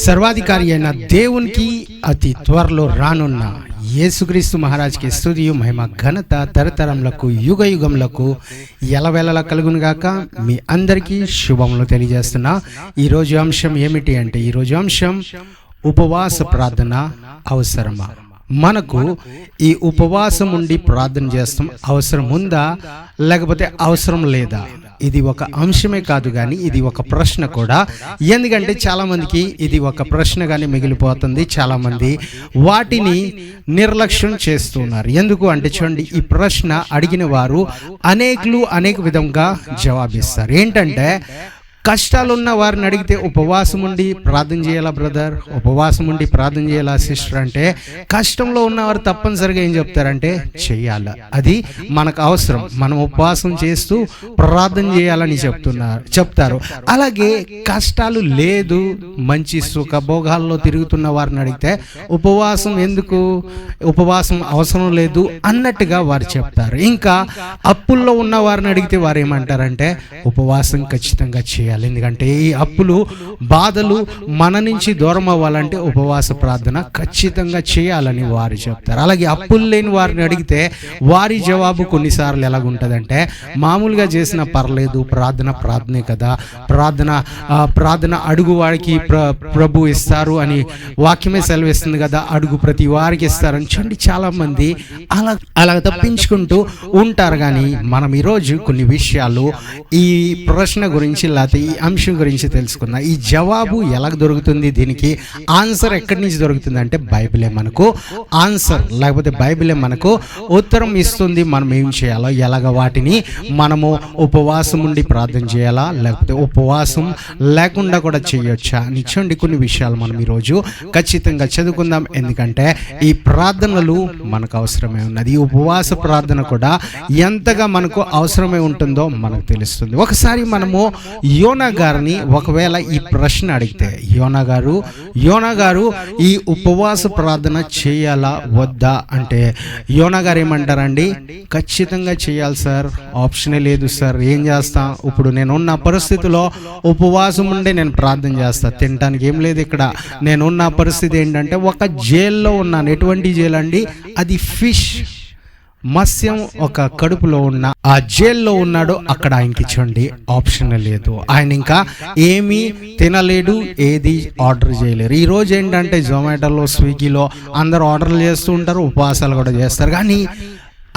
సర్వాధికారి అయిన దేవునికి అతి త్వరలో రానున్న యేసుక్రీస్తు మహారాజ్కి స్తుతియు మహిమ ఘనత తరతరములకు యుగ యుగములకు ఎలవేళలా కలుగును గాక. మీ అందరికీ శుభములు తెలియజేస్తున్నా. ఈరోజు అంశం ఏమిటి అంటే, ఈరోజు అంశం ఉపవాస ప్రార్థన అవసరమా? మనకు ఈ ఉపవాసం ఉండి ప్రార్థన చేస్తాం అవసరం ఉందా లేకపోతే అవసరం లేదా? ఇది ఒక అంశమే కాదు కానీ ఇది ఒక ప్రశ్న కూడా. ఎందుకంటే చాలామందికి ఇది ఒక ప్రశ్నగానే మిగిలిపోతుంది. చాలామంది వాటిని నిర్లక్ష్యం చేస్తున్నారు. ఎందుకు అంటే చూడండి, ఈ ప్రశ్న అడిగిన వారు అనేక విధంగా జవాబిస్తారు. ఏంటంటే, కష్టాలున్న వారిని అడిగితే ఉపవాసం ఉండి ప్రార్థన చేయాలా బ్రదర్, ఉపవాసం ఉండి ప్రార్థన చేయాలా సిస్టర్ అంటే, కష్టంలో ఉన్నవారు తప్పనిసరిగా ఏం చెప్తారంటే చెయ్యాలి, అది మనకు అవసరం, మనం ఉపవాసం చేస్తూ ప్రార్థన చేయాలని చెప్తారు. అలాగే కష్టాలు లేదు, మంచి సుఖభోగాల్లో తిరుగుతున్న వారిని అడిగితే ఉపవాసం ఎందుకు, ఉపవాసం అవసరం లేదు అన్నట్టుగా వారు చెప్తారు. ఇంకా అప్పుల్లో ఉన్న వారిని అడిగితే వారు ఏమంటారంటే ఉపవాసం ఖచ్చితంగా చేయాలి, ఎందుకంటే ఈ అప్పులు బాధలు మన నుంచి దూరం అవ్వాలంటే ఉపవాస ప్రార్థన ఖచ్చితంగా చేయాలని వారు చెప్తారు. అలాగే అప్పులు లేని వారిని అడిగితే వారి జవాబు కొన్నిసార్లు ఎలాగుంటుందంటే, మామూలుగా చేసినా పర్లేదు, ప్రార్థనే కదా, ప్రార్థన అడుగు వారికి ప్రభు ఇస్తారు అని వాక్యమే సెలవిస్తుంది కదా, అడుగు ప్రతి వారికి ఇస్తారని చూడండి. చాలా మంది అలా తప్పించుకుంటూ ఉంటారు. కానీ మనం ఈరోజు కొన్ని విషయాలు ఈ ప్రశ్న గురించి లేకపోతే ఈ అంశం గురించి తెలుసుకున్నా. ఈ జవాబు ఎలా దొరుకుతుంది, దీనికి ఆన్సర్ ఎక్కడి నుంచి దొరుకుతుంది అంటే బైబిలే మనకు ఆన్సర్, లేకపోతే బైబిలే మనకు ఉత్తరం ఇస్తుంది. మనం ఏం చేయాలో, ఎలాగ వాటిని మనము ఉపవాసం ఉండి ప్రార్థన చేయాలా లేకపోతే ఉపవాసం లేకుండా కూడా చేయొచ్చా అని చూడండి. కొన్ని విషయాలు మనం ఈరోజు ఖచ్చితంగా చదువుకుందాం. ఎందుకంటే ఈ ప్రార్థనలు మనకు అవసరమే ఉన్నది. ఈ ఉపవాస ప్రార్థన కూడా ఎంతగా మనకు అవసరమై ఉంటుందో మనకు తెలుస్తుంది. ఒకసారి మనము యోనా గారిని ఒకవేళ ఈ ప్రశ్న అడిగితే, యోనా గారు ఈ ఉపవాస ప్రార్థన చేయాలా వద్దా అంటే యోనా గారు ఏమంటారండి, ఖచ్చితంగా చేయాలి సార్, ఆప్షనే లేదు సార్, ఏం చేస్తా, ఇప్పుడు నేనున్న పరిస్థితిలో ఉపవాసం ఉండే నేను ప్రార్థన చేస్తా, తినడానికి ఏం లేదు ఇక్కడ, నేనున్న పరిస్థితి ఏంటంటే ఒక జైల్లో ఉన్నాను. ఎటువంటి జైలు అండి, అది ఫిష్, మత్స్యం ఒక కడుపులో ఉన్న ఆ జైల్లో ఉన్నాడు. అక్కడ ఆయనకి చూడండి ఆప్షన్ లేదు, ఆయన ఇంకా ఏమీ తినలేడు, ఏది ఆర్డర్ చేయలేరు. ఈ రోజు ఏంటంటే జొమాటోలో స్విగ్గీలో అందరూ ఆర్డర్లు చేస్తూ ఉంటారు, ఉపవాసాలు కూడా చేస్తారు. కానీ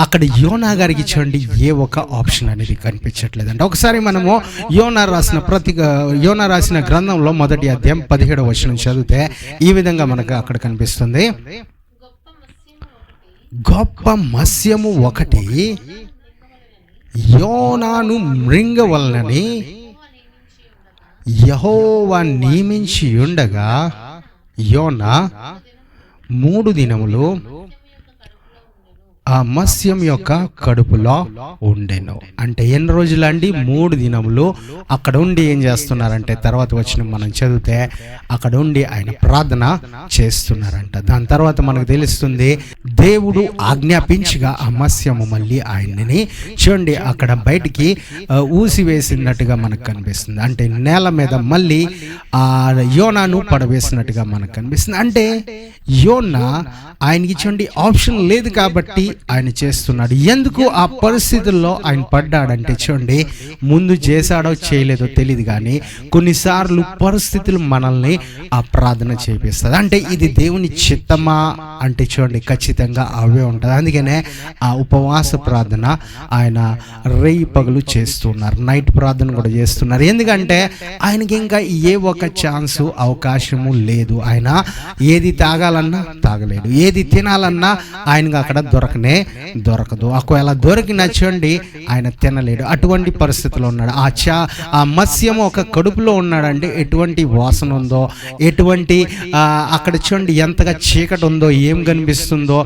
అక్కడ యోనా గారికి చూడండి ఏ ఒక ఆప్షన్ అనేది కనిపించట్లేదు. అంటే ఒకసారి మనము యోనా రాసిన గ్రంథంలో 1వ అధ్యాయం 17వ వచనం చదివితే ఈ విధంగా మనకు అక్కడ కనిపిస్తుంది. గొప్ప మత్స్యము ఒకటి యోనాను మృంగవలనని యెహోవా నియమించి ఉండగా యోనా 3 దినములు ఆ మత్స్యం యొక్క కడుపులో ఉండెను. అంటే ఎన్ని రోజులు అండి, 3 దినములు అక్కడ ఉండి ఏం చేస్తున్నారంటే, తర్వాత వచ్చిన మనం చదివితే అక్కడ ఉండి ఆయన ప్రార్థన చేస్తున్నారంట. దాని తర్వాత మనకు తెలుస్తుంది, దేవుడు ఆజ్ఞాపించగా ఆ మత్స్యము మళ్ళీ ఆయన్ని చూడండి అక్కడ బయటికి ఊసివేసినట్టుగా మనకు కనిపిస్తుంది. అంటే నేల మీద మళ్ళీ ఆ యోనాను పడవేసినట్టుగా మనకు కనిపిస్తుంది. అంటే యోనా ఆయనకి చూడండి ఆప్షన్ లేదు కాబట్టి ఆయన చేస్తున్నాడు. ఎందుకు ఆ పరిస్థితుల్లో ఆయన పడ్డాడంటే చూడండి, ముందు చేశాడో చేయలేదో తెలియదు కానీ కొన్నిసార్లు పరిస్థితులు మనల్ని ఆ ప్రార్థన చేపిస్తుంది. అంటే ఇది దేవుని చిత్తమా అంటే చూడండి ఖచ్చితంగా ఖచ్చితంగా అవే ఉంటుంది. అందుకనే ఆ ఉపవాస ప్రార్థన ఆయన రేయి పగలు చేస్తున్నారు, నైట్ ప్రార్థన కూడా చేస్తున్నారు. ఎందుకంటే ఆయనకి ఇంకా ఏ ఒక ఛాన్సు అవకాశము లేదు. ఆయన ఏది తాగాలన్నా తాగలేడు, ఏది తినాలన్నా ఆయనకు అక్కడ దొరకదు. ఒకవేళ దొరికిన చూడండి ఆయన తినలేడు. అటువంటి పరిస్థితిలో ఉన్నాడు. ఆ మత్స్యం ఒక కడుపులో ఉన్నాడంటే ఎటువంటి వాసన ఉందో, ఎటువంటి అక్కడ చూడండి ఎంతగా చీకటి ఉందో, ఏం కనిపిస్తుందో,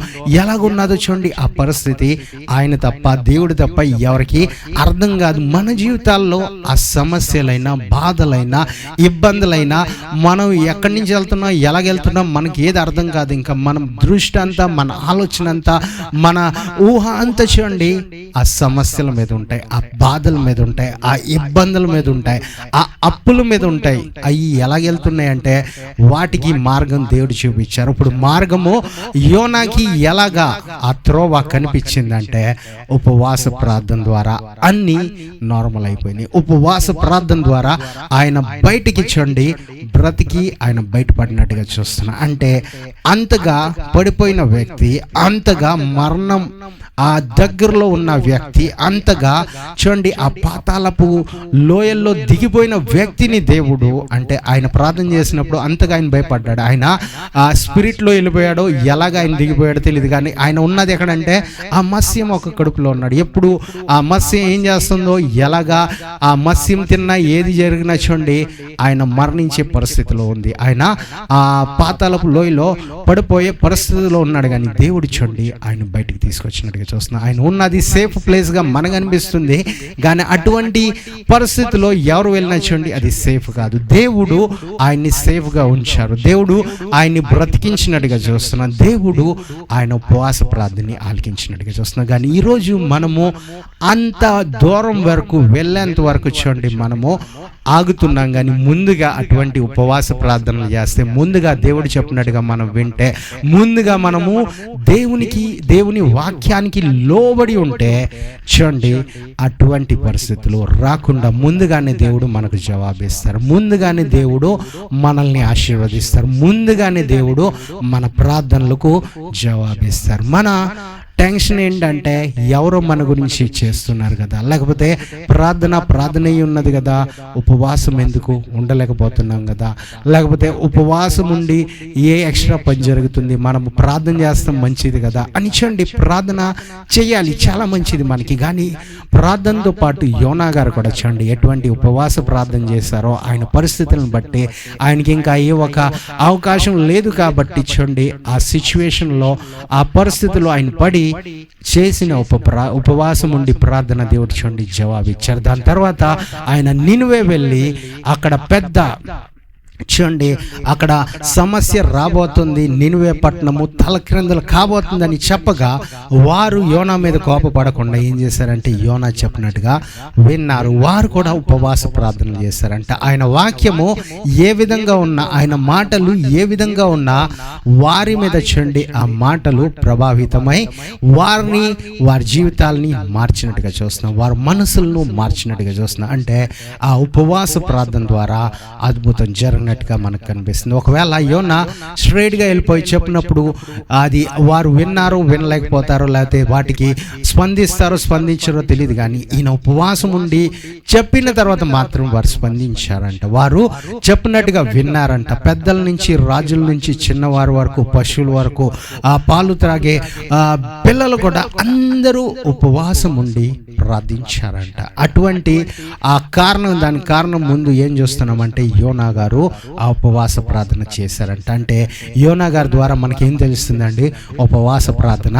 ఎలాగున్నదో చూడండి. ఆ పరిస్థితి ఆయన తప్ప, దేవుడు తప్ప ఎవరికి అర్థం కాదు. మన జీవితాల్లో ఆ సమస్యలైనా, బాధలైనా, ఇబ్బందులైనా మనం ఎక్కడి నుంచి వెళ్తున్నాం, ఎలాగెళ్తున్నాం మనకి ఏది అర్థం కాదు. ఇంకా మనం దృష్టి అంతా, మన ఆలోచన అంతా, మన ఊహ అంతా చూడండి ఆ సమస్యల మీద ఉంటాయి, ఆ బాధల మీద ఉంటాయి, ఆ ఇబ్బందుల మీద ఉంటాయి, ఆ అప్పుల మీద ఉంటాయి. అవి ఎలాగెళ్తున్నాయి అంటే వాటికి మార్గం దేవుడు చూపించారు. ఇప్పుడు మార్గము యోనాకి ఎలాగా ఆ త్రోవ కనిపించిందంటే ఉపవాస ప్రార్థన ద్వారా అన్ని నార్మల్ అయిపోయినాయి. ఉపవాస ప్రార్థన ద్వారా ఆయన బయటికి చూడండి బ్రతికి ఆయన బయటపడినట్టుగా చూస్తున్నా. అంటే అంతగా పడిపోయిన వ్యక్తి, అంతగా మరణం ఆ దగ్గరలో ఉన్న వ్యక్తి, అంతగా చూడండి ఆ పాతాళపు లోయల్లో దిగిపోయిన వ్యక్తిని దేవుడు, అంటే ఆయన ప్రార్థన చేసినప్పుడు అంతగా ఆయన భయపడ్డాడు. ఆయన ఆ స్పిరిట్లో వెళ్ళిపోయాడో, ఎలాగ ఆయన దిగిపోయాడో తెలియదు, కానీ ఆయన ఉన్నది ఎక్కడంటే ఆ మత్స్యం ఒక కడుపులో ఉన్నాడు. ఎప్పుడు ఆ మత్స్యం ఏం చేస్తుందో, ఎలాగా ఆ మత్స్యం తిన్నా, ఏది జరిగినా చూడండి ఆయన మరణించే పరిస్థితిలో ఉంది. ఆయన ఆ పాతాళపు లోయలో పడిపోయే పరిస్థితిలో ఉన్నాడు. కానీ దేవుడు చూడండి ఆయన బయటికి తీసుకొచ్చినట్టుగా చూస్తున్నా. ఆయన ఉన్నది సేఫ్ ప్లేస్గా మనకు అనిపిస్తుంది, కానీ అటువంటి పరిస్థితిలో ఎవరు వెళ్ళినా చూడండి అది సేఫ్ కాదు. దేవుడు ఆయన్ని సేఫ్గా ఉంచారు. దేవుడు ఆయన్ని బ్రతికించినట్టుగా చూస్తున్నాం. దేవుడు ఆయన ఉపవాస ప్రార్థనని ఆలకించినట్టుగా చూస్తున్నాం. కానీ ఈరోజు మనము అంత దూరం వరకు వెళ్ళేంత వరకు చూడండి మనము ఆగుతున్నాం. కానీ ముందుగా అటువంటి ఉపవాస ప్రార్థనలు చేస్తే, ముందుగా దేవుడు చెప్పినట్టుగా మనం వింటే, ముందుగా మనము దేవుని వాక్యానికి లోబడి ఉంటే చూడండి అటువంటి పరిస్థితులు రాకుండా ముందుగానే దేవుడు మనకు జవాబిస్తారు. ముందుగానే దేవుడు మనల్ని ఆశీర్వదిస్తారు. ముందుగానే దేవుడు మన ప్రార్థనలకు జవాబిస్తారు. మన టెన్షన్ ఏంటంటే ఎవరో మన గురించి చేస్తున్నారు కదా, లేకపోతే ప్రార్థన ఉన్నది కదా, ఉపవాసం ఎందుకు ఉండలేకపోతున్నాం కదా, లేకపోతే ఉపవాసం ఉండి ఏ ఎక్స్ట్రా పని జరుగుతుంది, మనము ప్రార్థన చేస్తాం మంచిది కదా అని చూడండి. ప్రార్థన చేయాలి, చాలా మంచిది మనకి. కానీ ప్రార్థనతో పాటు యోనా గారు కూడా చూడండి ఎటువంటి ఉపవాస ప్రార్థన చేశారో, ఆయన పరిస్థితులను బట్టి ఆయనకి ఇంకా ఏ ఒక అవకాశం లేదు కాబట్టి చూడండి ఆ సిచ్యువేషన్లో, ఆ పరిస్థితుల్లో ఆయన పడి చేసిన ఉపవాసం ఉండి ప్రార్థన దేవుడు చూడండి జవాబు ఇచ్చారు. దాని తర్వాత ఆయన నినువే వెళ్ళి అక్కడ పెద్ద చూడండి అక్కడ సమస్య రాబోతుంది, నినువే పట్టణము తలక్రిందులు కాబోతుందని చెప్పగా వారు యోనా మీద కోపపడకుండా ఏం చేశారంటే యోనా చెప్పినట్టుగా విన్నారు. వారు కూడా ఉపవాస ప్రార్థనలు చేశారంట. ఆయన వాక్యము ఏ విధంగా ఉన్నా, ఆయన మాటలు ఏ విధంగా ఉన్నా వారి మీద చూడండి ఆ మాటలు ప్రభావితమై వారి జీవితాలని మార్చినట్టుగా చూస్తున్నాం, వారి మనసులను మార్చినట్టుగా చూస్తున్నాం. అంటే ఆ ఉపవాస ప్రార్థన ద్వారా అద్భుతం జరిగినట్టుగా మనకు కనిపిస్తుంది. ఒకవేళ యోనా స్ట్రైట్గా వెళ్ళిపోయి చెప్పినప్పుడు అది వారు వినలేకపోతారో, లేకపోతే వాటికి స్పందించారో తెలియదు. కానీ ఈయన ఉపవాసం ఉండి చెప్పిన తర్వాత మాత్రం వారు స్పందించారంట. వారు చెప్పినట్టుగా విన్నారంట. పెద్దల నుంచి, రాజుల నుంచి, చిన్నవారి వరకు, పశువుల వరకు, ఆ పాలు త్రాగే పిల్లలు కూడా అందరూ ఉపవాసం ఉండి ప్రార్థించారంట. అటువంటి దాని కారణం ముందు ఏం చూస్తున్నామంటే యోనా గారు ఆ ఉపవాస ప్రార్థన చేశారంట. అంటే యోనా గారి ద్వారా మనకి ఏం తెలుస్తుందండి, ఉపవాస ప్రార్థన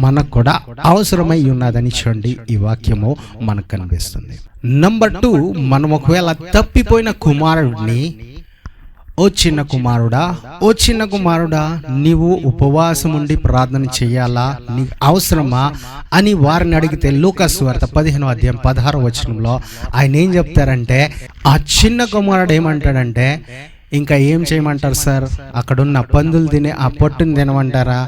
మనకు కూడా అవసరమై ఉన్నదని చూడండి ఈ వాక్యము మనకు కనిపిస్తుంది. నంబర్ 2, మనం ఒకవేళ తప్పిపోయిన కుమారుడిని, ఓ చిన్న కుమారుడా నీవు ఉపవాసం ఉండి ప్రార్థన చేయాలా, నీకు అవసరమా అని వారిని అడిగితే లూకా సువార్త 15వ అధ్యాయం 16వ వచనంలో ఆయన ఏం చెప్తారంటే, ఆ చిన్న కుమారుడు ఏమంటాడంటే, ఇంకా ఏం చేయమంటారు సార్? అక్కడున్న పందులు తినే ఆ పొట్టుని తినమంటారా?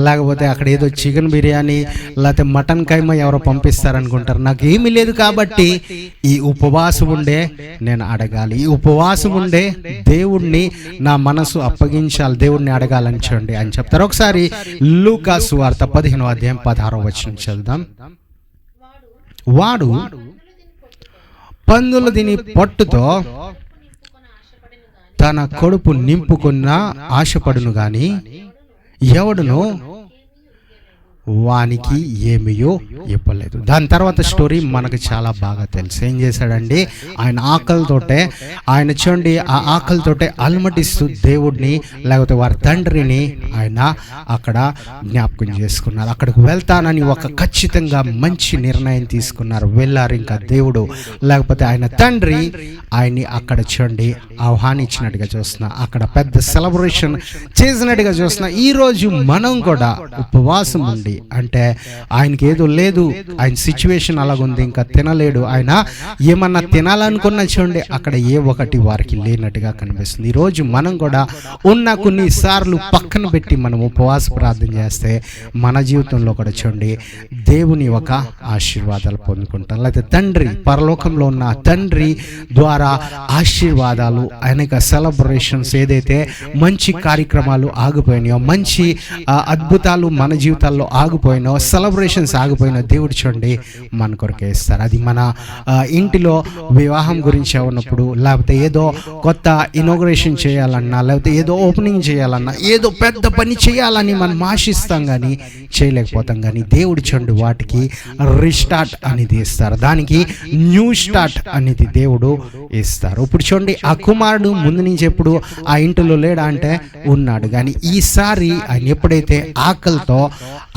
లేకపోతే అక్కడ ఏదో చికెన్ బిర్యానీ లేకపోతే మటన్ కైమా ఎవరో పంపిస్తారనుకుంటారు. నాకు ఏమీ లేదు కాబట్టి ఈ ఉపవాసం ఉండే నేను అడగాలి, ఈ ఉపవాసం ఉండే దేవుణ్ణి నా మనసు అప్పగించాలి, దేవుణ్ణి అడగాలని చూడండి అని చెప్తారు. ఒకసారి లూకా సువార్త 15వ అధ్యాయం 16వ వచనం చదువుదాం. వాడు పందులు తిని పొట్టుతో తన కడుపు నింపుకున్న ఆశపడును గాని ఎవడును వానికి ఏమియో ఇవ్వలేదు. దాని తర్వాత స్టోరీ మనకు చాలా బాగా తెలుసు. ఏం చేశాడండి? ఆయన ఆకలితోటే, ఆయన చూడండి ఆ ఆకలితోటే అలమటిస్తూ దేవుడిని లేకపోతే వారి తండ్రిని ఆయన అక్కడ జ్ఞాపకం చేసుకున్నారు. అక్కడికి వెళ్తానని ఒక ఖచ్చితంగా మంచి నిర్ణయం తీసుకున్నారు. వెళ్ళారు. ఇంకా దేవుడు లేకపోతే ఆయన తండ్రి ఆయన్ని అక్కడ చూడండి ఆహ్వానించినట్టుగా చూస్తున్నా, అక్కడ పెద్ద సెలబ్రేషన్ చేసినట్టుగా చూస్తున్నా. ఈరోజు మనం కూడా ఉపవాసం ఉండి, అంటే ఆయనకి ఏదో లేదు, ఆయన సిచ్యువేషన్ అలాగుంది, ఇంకా తినలేడు, ఆయన ఏమన్నా తినాలనుకున్నా చూడండి అక్కడ ఏ ఒకటి వారికి లేనట్టుగా కనిపిస్తుంది. ఈరోజు మనం కూడా ఉన్న కొన్నిసార్లు పక్కన పెట్టి మనం ఉపవాస ప్రార్థన చేస్తే మన జీవితంలో కూడా చూడండి దేవుని ఒక ఆశీర్వాదాలు పొందుకుంటాం. లేకపోతే తండ్రి, పరలోకంలో ఉన్న తండ్రి ద్వారా ఆశీర్వాదాలు, అనేక సెలబ్రేషన్స్, ఏదైతే మంచి కార్యక్రమాలు ఆగిపోయినాయో, మంచి అద్భుతాలు మన జీవితాల్లో ఆగిపోయినో, సెలబ్రేషన్స్ ఆగిపోయినో దేవుడు చూడండి మన కొరకే ఇస్తారు. అది మన ఇంటిలో వివాహం గురించి ఉన్నప్పుడు, లేకపోతే ఏదో కొత్త ఇనాగ్రేషన్ చేయాలన్నా, లేకపోతే ఏదో ఓపెనింగ్ చేయాలన్నా, ఏదో పెద్ద పని చేయాలని మనం ఆశిస్తాం కానీ చేయలేకపోతాం. కానీ దేవుడు చూడండి వాటికి రీస్టార్ట్ అనేది ఇస్తారు, దానికి న్యూ స్టార్ట్ అనేది దేవుడు ఇస్తారు. ఇప్పుడు చూడండి ఆ కుమారుడు ముందు నుంచి ఎప్పుడు ఆ ఇంటిలో లేడా అంటే ఉన్నాడు. కానీ ఈసారి ఆయన ఎప్పుడైతే ఆకలితో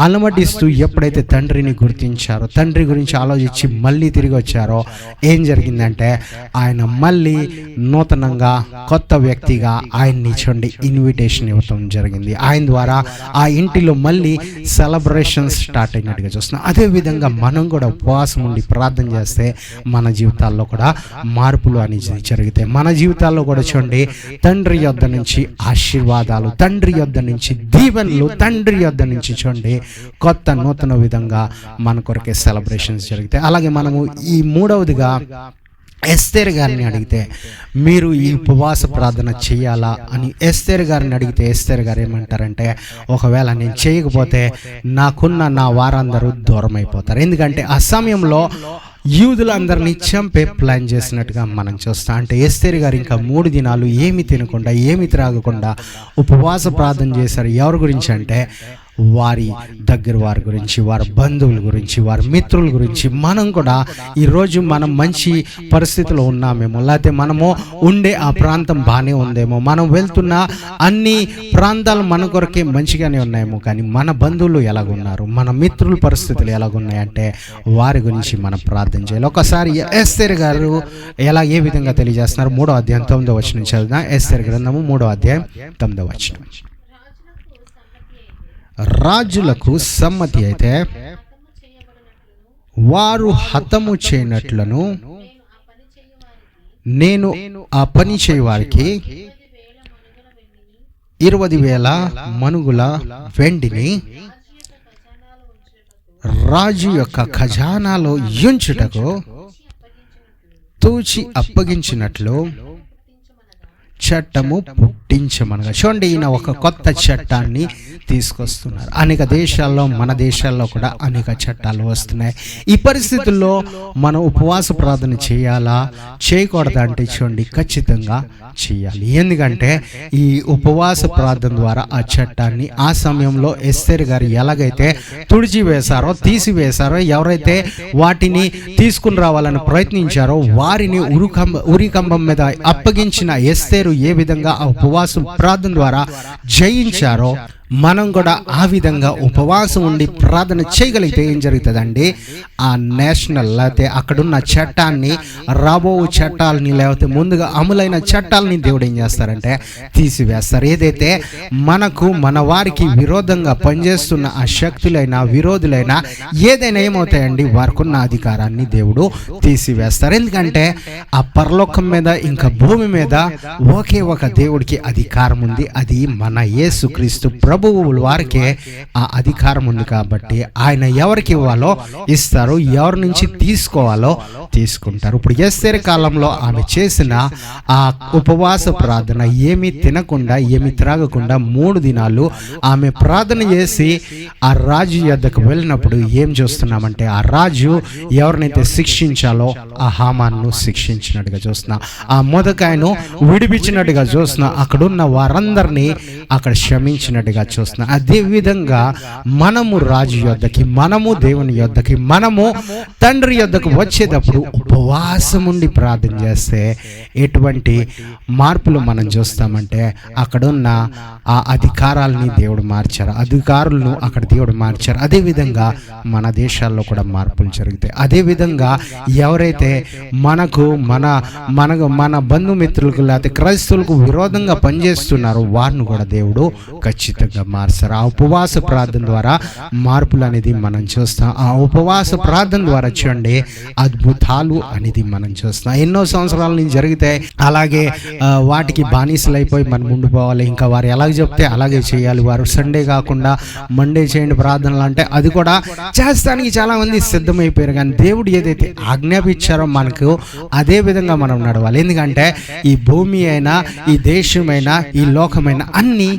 అలమటిస్తూ ఎప్పుడైతే తండ్రిని గుర్తించారో, తండ్రి గురించి ఆలోచించి మళ్ళీ తిరిగి వచ్చారో, ఏం జరిగిందంటే ఆయన మళ్ళీ నూతనంగా కొత్త వ్యక్తిగా ఆయన్ని చూడండి ఇన్విటేషన్ ఇవ్వటం జరిగింది. ఆయన ద్వారా ఆ ఇంటిలో మళ్ళీ సెలబ్రేషన్స్ స్టార్ట్ అయినట్టుగా చూస్తున్నాం. అదేవిధంగా మనం కూడా ఉపవాసం ఉండి ప్రార్థన చేస్తే మన జీవితాల్లో కూడా మార్పులు అనేది జరుగుతాయి. మన జీవితాల్లో కూడా చూడండి తండ్రి యొద్ద నుంచి ఆశీర్వాదాలు, తండ్రి యొద్ద నుంచి దీవెనలు, తండ్రి యొద్ద నుంచి చూడండి కొత్త నూతన విధంగా మన కొరకే సెలబ్రేషన్స్ జరుగుతాయి. అలాగే మనము ఈ మూడవదిగా ఎస్తేర్ గారిని అడిగితే, మీరు ఈ ఉపవాస ప్రార్థన చేయాలా అని ఎస్తేర్ గారిని అడిగితే ఎస్తేర్ గారు ఏమంటారంటే, ఒకవేళ నేను చేయకపోతే నా వారందరూ దూరం అయిపోతారు. ఎందుకంటే ఆ సమయంలో యూదులందరినీ చంపే ప్లాన్ చేసినట్టుగా మనం చూస్తాం. అంటే ఎస్తేర్ గారు ఇంకా 3 దినాలు ఏమి తినకుండా, ఏమి త్రాగకుండా ఉపవాస ప్రార్థన చేశారు. ఎవరి గురించి అంటే వారి దగ్గర వారి గురించి, వారి బంధువుల గురించి, వారి మిత్రుల గురించి. మనం కూడా ఈరోజు మనం మంచి పరిస్థితిలో ఉన్నామేమో, లేకపోతే మనము ఉండే ఆ ప్రాంతం బాగానే ఉందేమో, మనం వెళ్తున్న అన్ని ప్రాంతాలు మన కొరకే మంచిగానే ఉన్నాయేమో, కానీ మన బంధువులు ఎలాగున్నారు, మన మిత్రుల పరిస్థితులు ఎలాగున్నాయంటే వారి గురించి మనం ప్రార్థన చేయాలి. ఒకసారి ఎస్తేర్ గారు ఏ విధంగా తెలియజేస్తున్నారు? 3వ అధ్యాయం 9వ వచనం చదువుదాం. ఎస్తేర్ గ్రంథము 3వ అధ్యాయం 9వ వచనం. రాజులకు సమ్మతి అయితే వారు హతము చేయనట్లను నేను ఆ పని చేయవారికి 20,000 మనుగుల వెండిని రాజు యొక్క ఖజానాలో ఉంచుటకు తూచి అప్పగించినట్లు చట్టము పుట్టించమనగా. చూడండి, ఈయన ఒక కొత్త చట్టాన్ని తీసుకొస్తున్నారు. అనేక దేశాల్లో, మన దేశాల్లో కూడా అనేక చట్టాలు వస్తున్నాయి. ఈ పరిస్థితుల్లో మనం ఉపవాస ప్రార్థన చేయాలా చేయకూడదా అంటే చూడండి ఖచ్చితంగా చేయాలి. ఎందుకంటే ఈ ఉపవాస ప్రార్థన ద్వారా ఆ చట్టాన్ని ఆ సమయంలో ఎస్తేర్ గారు ఎలాగైతే తీసివేశారో, ఎవరైతే వాటిని తీసుకుని రావాలని ప్రయత్నించారో వారిని ఉరికంబం మీద అప్పగించిన ఎస్తేరు ఏ విధంగా ఆ ఉపవాసం ప్రార్థన ద్వారా జయించారో మనం కూడా ఆ విధంగా ఉపవాసం ఉండి ప్రార్థన చేయగలిగితే ఏం జరుగుతుందండి, ఆ నేషనల్ లేకపోతే అక్కడున్న చట్టాన్ని, రాబో చట్టాలని లేకపోతే ముందుగా అమలైన చట్టాలని దేవుడు ఏం చేస్తారంటే తీసివేస్తారు. ఏదైతే మనకు మన వారికి విరోధంగా పనిచేస్తున్న ఆ శక్తులైనా విరోధులైనా ఏదైనా ఏమవుతాయండి, వారికున్న అధికారాన్ని దేవుడు తీసివేస్తారు. ఎందుకంటే ఆ పరలోకం మీద ఇంకా భూమి మీద ఒకే ఒక దేవుడికి అధికారం ఉంది, అది మన యేసుక్రీస్తు ప్రభువుల వారికే ఆ అధికారం ఉంది. కాబట్టి ఆయన ఎవరికి ఇవ్వాలో ఇస్తారు, ఎవరి నుంచి తీసుకోవాలో తీసుకుంటారు. ఇప్పుడు ఎస్తేరు కాలంలో ఆమె చేసిన ఆ ఉపవాస ప్రార్థన, ఏమీ తినకుండా ఏమీ త్రాగకుండా 3 దినాలు ఆమె ప్రార్థన చేసి ఆ రాజు యొద్దకు వెళ్ళినప్పుడు ఏం చూస్తున్నామంటే, ఆ రాజు ఎవరినైతే శిక్షించాలో ఆ హామాను శిక్షించినట్టుగా చూస్తున్నాం, ఆ మొదకాయను విడిపించినట్టుగా చూస్తున్నాం, అక్కడున్న వారందరినీ అక్కడ క్షమించినట్టుగా చూస్తున్నాం. అదే విధంగా మనము రాజు యొద్దకి, మనము దేవుని యొద్దకి, మనము తండ్రి యొద్దకు వచ్చేటప్పుడు ఉపవాసం ఉండి ప్రార్థన చేస్తే ఎటువంటి మార్పులు మనం చూస్తామంటే, అక్కడున్న ఆ అధికారాలని దేవుడు మార్చారు, అధికారులను అక్కడ దేవుడు మార్చారు. అదేవిధంగా మన దేశాల్లో కూడా మార్పులు జరుగుతాయి. అదేవిధంగా ఎవరైతే మనకు మన బంధుమిత్రులకు లేకపోతే క్రైస్తవులకు విరోధంగా పనిచేస్తున్నారో వారిని కూడా దేవుడు ఖచ్చితంగా మార్చారు. ఆ ఉపవాస ప్రార్థన ద్వారా మార్పులు అనేది మనం చూస్తాం. ఆ ఉపవాస ప్రార్థన ద్వారా చూడండి అద్భుతాలు అనేది మనం చూస్తాం. ఎన్నో సంవత్సరాల నుంచి జరిగితే అలాగే వాటికి బానిసలు అయిపోయి మనం ఉండిపోవాలి. ఇంకా వారు ఎలాగ చెప్తే అలాగే చేయాలి. వారు సండే కాకుండా మండే చేయండి ప్రార్థనలు అంటే అది కూడా చేస్తానికి చాలా మంది సిద్ధమైపోయారు. కానీ దేవుడు ఏదైతే ఆజ్ఞాపించారో మనకు అదే విధంగా మనం నడవాలి. ఎందుకంటే ఈ భూమి అయినా, ఈ దేశమైనా, ఈ లోకమైనా అన్నీ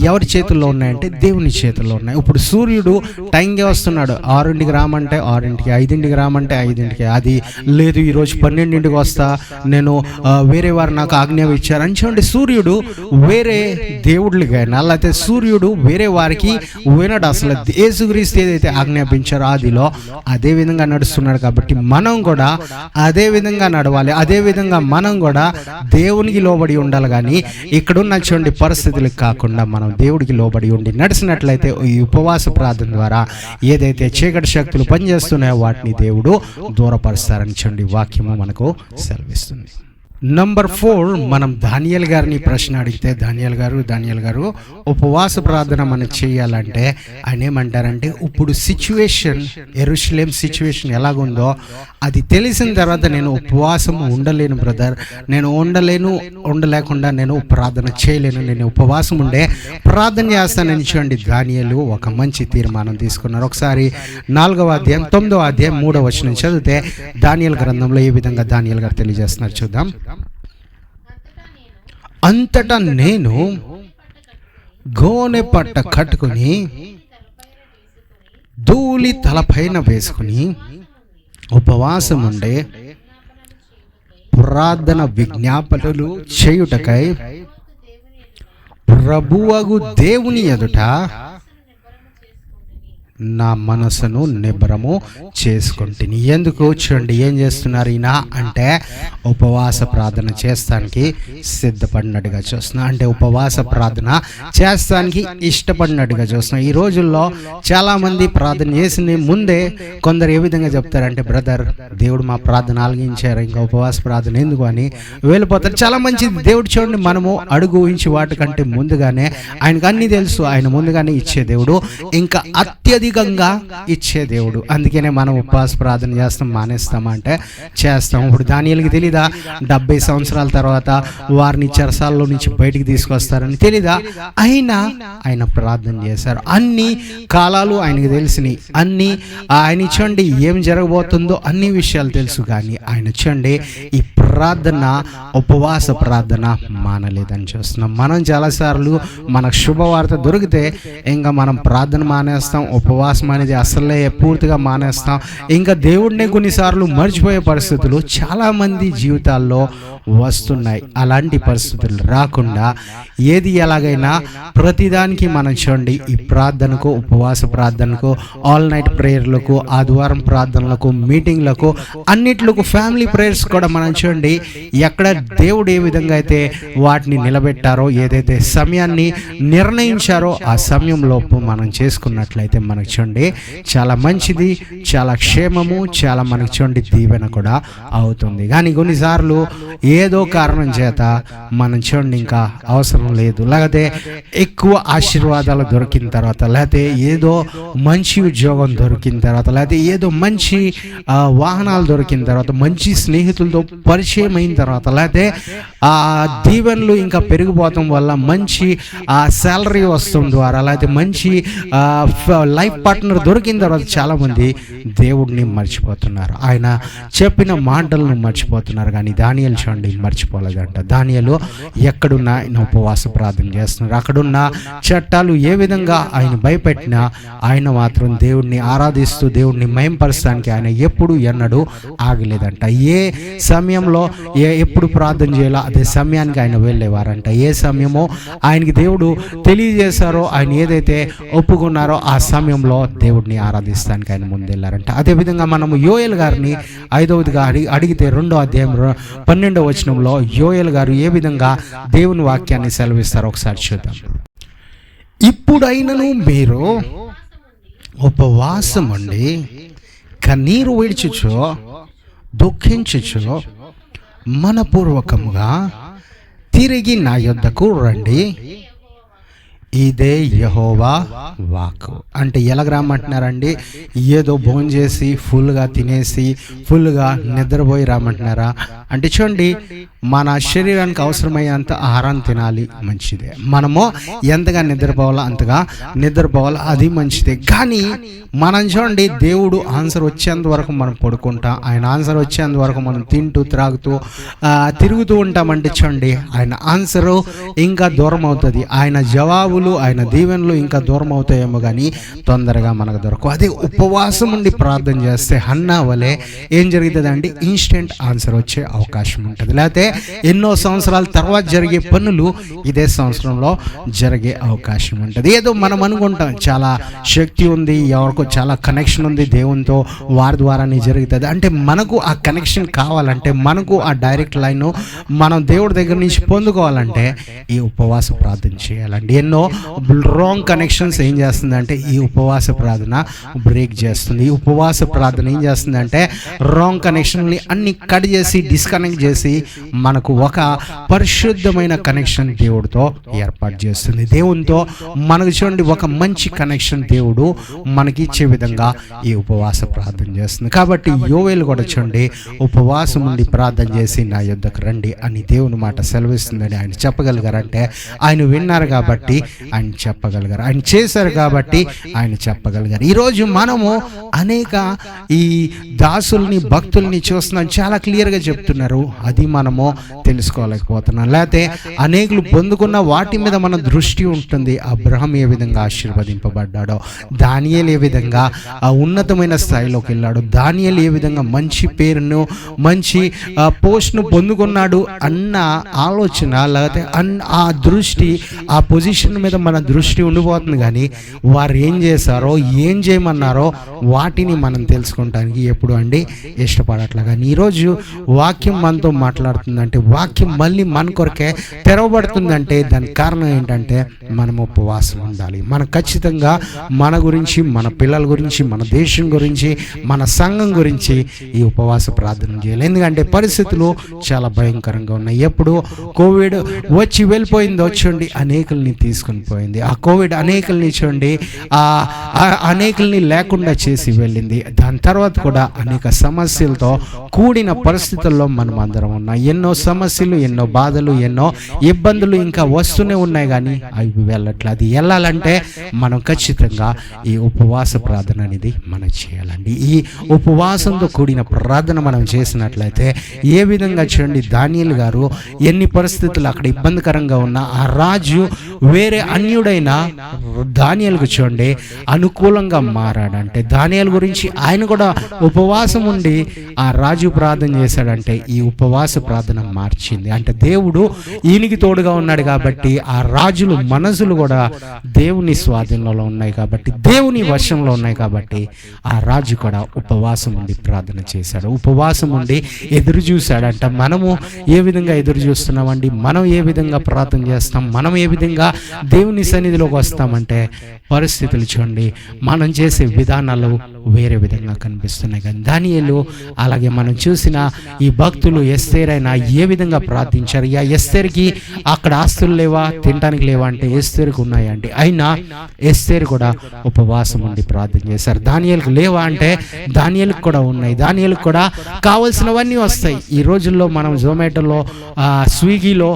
ఎవరి చేతుల్లో ఉన్నాయంటే దేవుని చేతుల్లో ఉన్నాయి. ఇప్పుడు సూర్యుడు టైంగా వస్తున్నాడు, 6ంటికి రామంటే 6ంటికి, 5ంటికి రామంటే 5ంటికి, అది లేదు ఈరోజు 12ంటికి వస్తా, నేను వేరే వారు నాకు ఆజ్ఞ ఇచ్చారు అని చూడండి. సూర్యుడు వేరే దేవుళ్ళకైనా లేకపోతే సూర్యుడు వేరే వారికి వినడు. అసలు యేసుక్రీస్తు ఏదైతే ఆజ్ఞాపించారో ఆదిలో అదే విధంగా నడుస్తున్నాడు. కాబట్టి మనం కూడా అదే విధంగా నడవాలి. అదే విధంగా మనం కూడా దేవునికి లోబడి ఉండాలి. కానీ ఇక్కడున్న చూడండి పరిస్థితులకు కాకుండా మనం దేవుడికి లోబడి ఉండి నడిచినట్లయితే ఈ ఉపవాస ప్రార్థన ద్వారా ఏదైతే చీకటి శక్తులు పనిచేస్తున్నాయో వాటిని దేవుడు దూరపరుస్తారని చూడండి వాక్యము మనకు సెలవిస్తుంది. నంబర్ 4, మనం దానియేలు గారిని ప్రశ్న అడిగితే దానియేలు గారు ఉపవాస ప్రార్థన మనం చేయాలంటే ఆయన ఏమంటారంటే, ఇప్పుడు సిచ్యువేషన్ యెరూషలేం సిచ్యువేషన్ ఎలాగుందో అది తెలిసిన తర్వాత నేను ఉపవాసం ఉండలేను బ్రదర్, నేను ఉండలేకుండా నేను ప్రార్థన చేయలేను, నేను ఉపవాసం ఉండే ప్రార్థన చేస్తానని చూడండి దానియేలు ఒక మంచి తీర్మానం తీసుకున్నారు. ఒకసారి 4వ అధ్యాయం 9వ అధ్యాయం 3వ వచనం చదివితే దానియేలు గ్రంథంలో ఏ విధంగా దానియేలు గారు తెలియజేస్తున్నారు చూద్దాం. అంతటా నేను గోనె పట్ట కట్టుకుని ధూళి తలపైన వేసుకుని ఉపవాసం ఉండే ప్రార్థన విజ్ఞాపనలు చేయుటకై ప్రభువగు దేవుని ఎదుట నా మనసును నిబ్బరము చేసుకుంటుని. ఎందుకు చూడండి ఏం చేస్తున్నారు ఈయన అంటే, ఉపవాస ప్రార్థన చేస్తానికి సిద్ధపడినట్టుగా చూస్తున్నాం. అంటే ఉపవాస ప్రార్థన చేస్తానికి ఇష్టపడినట్టుగా చూస్తున్నాం. ఈ రోజుల్లో చాలామంది ప్రార్థన చేసిన ముందే కొందరు ఏ విధంగా చెప్తారంటే, బ్రదర్ దేవుడు మా ప్రార్థన ఆలకించారు, ఇంకా ఉపవాస ప్రార్థన ఎందుకు అని వెళ్ళిపోతారు. చాలా మంచిది. దేవుడు చూడండి మనము అడుగు ఊహించి వాటికంటే ముందుగానే ఆయనకు అన్నీ తెలుసు, ఆయన ముందుగానే ఇచ్చే దేవుడు, ఇంకా అత్యధికంగా ఇచ్చే దేవుడు. అందుకనే మనం ఉపవాస ప్రార్థన చేస్తాం మానేస్తామా అంటే చేస్తాం. ఇప్పుడు దానియేలుకి తెలీదా 70 సంవత్సరాల తర్వాత వారిని చెరసాలలో నుంచి బయటికి తీసుకొస్తారని తెలీదా? ఆయన ప్రార్థన చేశారు. అన్ని కాలాలు ఆయనకు తెలిసినాయి, అన్ని ఆయన చూడండి ఏం జరగబోతుందో అన్ని విషయాలు తెలుసు. కానీ ఆయన చూడండి ఈ ప్రార్థన ఉపవాస ప్రార్థన మానలేదని చూస్తున్నాం. మనం చాలాసార్లు మనకు శుభవార్త దొరికితే ఇంకా మనం ప్రార్థన మానేస్తాం, ఉపవాసం అనేది అసలే పూర్తిగా మానేస్తాం. ఇంకా దేవుడినే కొన్నిసార్లు మర్చిపోయే పరిస్థితులు చాలామంది జీవితాల్లో వస్తున్నాయి. అలాంటి పరిస్థితులు రాకుండా ఏది ఎలాగైనా ప్రతిదానికి మనం చూడండి ఈ ప్రార్థనకు, ఉపవాస ప్రార్థనకు, ఆల్ నైట్ ప్రేయర్లకు, ఆదివారం ప్రార్థనలకు, మీటింగ్లకు, అన్నిట్లకు, ఫ్యామిలీ ప్రేయర్స్ కూడా మనం చూడండి ఎక్కడ దేవుడు ఏ విధంగా అయితే వాటిని నిలబెట్టారో, ఏదైతే సమయాన్ని నిర్ణయించారో ఆ సమయంలోపు మనం చేసుకున్నట్లయితే మనకు చూడండి చాలా మంచిది, చాలా క్షేమము, చాలా మనకు చూడండి దీవెన కూడా అవుతుంది. కానీ కొన్నిసార్లు ఏదో కారణం చేత మనం చూడండి ఇంకా అవసరం లేదు, లేకపోతే ఎక్కువ ఆశీర్వాదాలు దొరికిన తర్వాత, లేకపోతే ఏదో మంచి ఉద్యోగం దొరికిన తర్వాత, లేకపోతే ఏదో మంచి వాహనాలు దొరికిన తర్వాత, మంచి స్నేహితులతో పరిచయం అయిన తర్వాత, లేకపోతే ఆ దీవెనలు ఇంకా పెరిగిపోవటం వల్ల మంచి శాలరీ వస్తాం ద్వారా, లేకపోతే మంచి లైఫ్ పార్ట్నర్ దొరికిన తర్వాత చాలామంది దేవుడిని మర్చిపోతున్నారు, ఆయన చెప్పిన మాటలను మర్చిపోతున్నారు. కానీ దానియేలు చూడండి మర్చిపోలేదంట. దానియేలు ఎక్కడున్నా ఆయన ఉపవాస ప్రార్థన చేస్తున్నారు. అక్కడున్న చట్టాలు ఏ విధంగా ఆయన భయపెట్టినా ఆయన మాత్రం దేవుడిని ఆరాధిస్తూ దేవుడిని మహింపరచడానికి ఆయన ఎప్పుడు ఎన్నడూ ఆగలేదంట. ఏ సమయంలో ఎప్పుడు ప్రార్థన చేయాలో అదే సమయానికి ఆయన వెళ్ళేవారంట. ఏ సమయమో ఆయనకి దేవుడు తెలియజేశారో, ఆయన ఏదైతే ఒప్పుకున్నారో ఆ సమయంలో దేవుడిని ఆరాధిస్తానికి ఆయన ముందెళ్ళారంట. అదేవిధంగా మనము యోయేలు గారిని 5వదిగా అడిగితే 2వ అధ్యాయం 12వ వచనంలో యోయేలు గారు ఏ విధంగా దేవుని వాక్యాన్ని సెలవిస్తారో ఒకసారి చూద్దాం. ఇప్పుడైనను మీరు ఉపవాసం ఉండి కన్నీరు విడిచుచో దుఃఖించుచో మనపూర్వకముగా తిరిగి నా యొద్దకు రండి, ఇదే యెహోవా వాక్కు. అంటే ఎలాగ రమ్మంటున్నారండి? ఏదో భోజనం చేసి ఫుల్గా తినేసి ఫుల్గా నిద్రపోయి రమ్మంటున్నారా? అంటే చూడండి, మన శరీరానికి అవసరమయ్యేంత ఆహారాన్ని తినాలి, మంచిదే. మనము ఎంతగా నిద్రపోవాలో అంతగా నిద్రపోవాలి, అది మంచిదే. కానీ మనం చూడండి దేవుడు ఆన్సర్ వచ్చేంత వరకు మనం పడుకుంటాం, ఆయన ఆన్సర్ వచ్చేంత వరకు మనం తింటూ త్రాగుతూ తిరుగుతూ ఉంటామంటే చూడండి ఆయన ఆన్సరు ఇంకా దూరం అవుతుంది, ఆయన జవాబులు, ఆయన దీవెనలు ఇంకా దూరం అవుతాయేమో కానీ తొందరగా మనకు దొరకవు. అదే ఉపవాసం ఉండి ప్రార్థన చేస్తే హన్నా వలె ఏం జరుగుతుందండి? ఇన్స్టెంట్ ఆన్సర్ వచ్చే అవకాశం ఉంటుంది. లేకపోతే ఎన్నో సంవత్సరాల తర్వాత జరిగే పనులు ఇదే సంవత్సరంలో జరిగే అవకాశం ఉంటుంది. ఏదో మనం అనుకుంటాం చాలా శక్తి ఉంది, ఎవరికో చాలా కనెక్షన్ ఉంది దేవునితో, వారి ద్వారానే జరుగుతుంది అంటే మనకు ఆ కనెక్షన్ కావాలంటే, మనకు ఆ డైరెక్ట్ లైన్ మనం దేవుడి దగ్గర నుంచి పొందుకోవాలంటే ఈ ఉపవాస ప్రార్థన చేయాలండి. ఎన్నో రాంగ్ కనెక్షన్స్ ఏం చేస్తుందంటే ఈ ఉపవాస ప్రార్థన బ్రేక్ చేస్తుంది. ఈ ఉపవాస ప్రార్థన ఏం చేస్తుందంటే రాంగ్ కనెక్షన్ని అన్ని కట్ చేసి డిస్కనెక్ట్ చేసి మనకు ఒక పరిశుద్ధమైన కనెక్షన్ దేవుడితో ఏర్పాటు చేస్తుంది. దేవునితో మనకు చూడండి ఒక మంచి కనెక్షన్ దేవుడు మనకి ఇచ్చే విధంగా ఈ ఉపవాస ప్రార్థన చేస్తుంది. కాబట్టి యోవేలు కూడా చూడండి ఉపవాసం ఉండి ప్రార్థన చేసి నా యొద్దకు రండి అని దేవుని మాట సెలవిస్తుందని ఆయన చెప్పగలిగారంటే ఆయన విన్నారు కాబట్టి ఆయన చెప్పగలిగారు, ఆయన చేశారు కాబట్టి ఆయన చెప్పగలిగారు. ఈరోజు మనము అనేక ఈ దాసుల్ని భక్తుల్ని చూస్తున్నాం, చాలా క్లియర్గా చెప్తున్నారు, అది మనము తెలుసుకోలేకపోతున్నాం. లేకపోతే అనేకులు పొందుకున్న వాటి మీద మన దృష్టి ఉంటుంది. అబ్రహాం ఏ విధంగా ఆశీర్వదింపబడ్డాడో, దానియేలు ఏ విధంగా ఆ ఉన్నతమైన స్థాయిలోకి వెళ్ళాడు, దానియేలు ఏ విధంగా మంచి పేరును మంచి పోస్ట్ను పొందుకున్నాడు అన్న ఆలోచన, లేకపోతే ఆ దృష్టి ఆ పొజిషన్ మీద మన దృష్టి ఉండిపోతుంది. కానీ వారు ఏం చేశారో ఏం చేయమన్నారో వాటిని మనం తెలుసుకుంటానికి ఎప్పుడు అండి ఇష్టపడట్లా. కానీ ఈరోజు వాక్యం మనతో మాట్లాడుతుందంటే, వాక్యం మళ్ళీ మన కొరకే తెరవబడుతుందంటే దానికి కారణం ఏంటంటే మనం ఉపవాసం ఉండాలి. మనం ఖచ్చితంగా మన గురించి, మన పిల్లల గురించి, మన దేశం గురించి, మన సంఘం గురించి ఈ ఉపవాస ప్రార్థన చేయాలి. ఎందుకంటే పరిస్థితులు చాలా భయంకరంగా ఉన్నాయి. ఎప్పుడు కోవిడ్ వచ్చి వెళ్ళిపోయిందో చూడండి అనేకుల్ని తీసుకుని పోయింది. ఆ కోవిడ్ అనేకుల్ని చూడండి అనేకుల్ని లేకుండా చేసి వెళ్ళింది. దాని తర్వాత కూడా అనేక సమస్యలతో కూడిన పరిస్థితుల్లో మనం అందరం ఉన్నాం. ఎన్నో సమస్యలు, ఎన్నో బాధలు, ఎన్నో ఇబ్బందులు ఇంకా వస్తూనే ఉన్నాయి కానీ అవి వెళ్ళట్లేదు. అది వెళ్ళాలంటే మనం ఖచ్చితంగా ఈ ఉపవాస ప్రార్థన అనేది మనం చేయాలండి. ఈ ఉపవాసంతో కూడిన ప్రార్థన మనం చేసినట్లయితే ఏ విధంగా చూడండి దానియేలు గారు ఎన్ని పరిస్థితులు అక్కడ ఇబ్బందికరంగా ఉన్నా ఆ రాజు వేరే అన్యుడైన దానియేలుకు చూడండి అనుకూలంగా మారాడంటే, దానియేలు గురించి ఆయన కూడా ఉపవాసం ఉండి ఆ రాజు ప్రార్థన చేశాడంటే ఈ ఉపవాస ప్రార్థన తన మార్చింది. అంటే దేవుడు ఈయనకి తోడుగా ఉన్నాడు కాబట్టి ఆ రాజుల మనసులు కూడా దేవుని స్వాధీనంలో ఉన్నాయి కాబట్టి, దేవుని వశంలో ఉన్నాయి కాబట్టి ఆ రాజు కూడా ఉపవాసం ఉండి ప్రార్థన చేశాడు, ఉపవాసం ఉండి ఎదురు చూశాడంట. మనము ఏ విధంగా ఎదురు చూస్తున్నామండి? మనం ఏ విధంగా ప్రార్థన చేస్తాం? మనం ఏ విధంగా దేవుని సన్నిధిలోకి వస్తామంటే పరిస్థితులు చూడండి, మనం చేసే విధానాలు వేరే విధంగా కనిపిస్తున్నాయి. కానీ దానియేలు అలాగే మనం చూసిన ఈ భక్తులు ఎస్తేరైనా ఏ విధంగా ప్రార్థించారు? ఎస్తేరుకి అక్కడ ఆస్తులు లేవా, తినడానికి లేవా అంటే ఎస్తేరుకు ఉన్నాయండి. అయినా ఎస్తేరు కూడా ఉపవాసం ఉండి ప్రార్థన చేశారు. దానియేలుకు లేవా అంటే దానియేలుకు కూడా ఉన్నాయి. దానియేలుకు కూడా కావలసినవన్నీ వస్తాయి. ఈ రోజుల్లో మనం జొమాటోలో, స్విగ్గీలో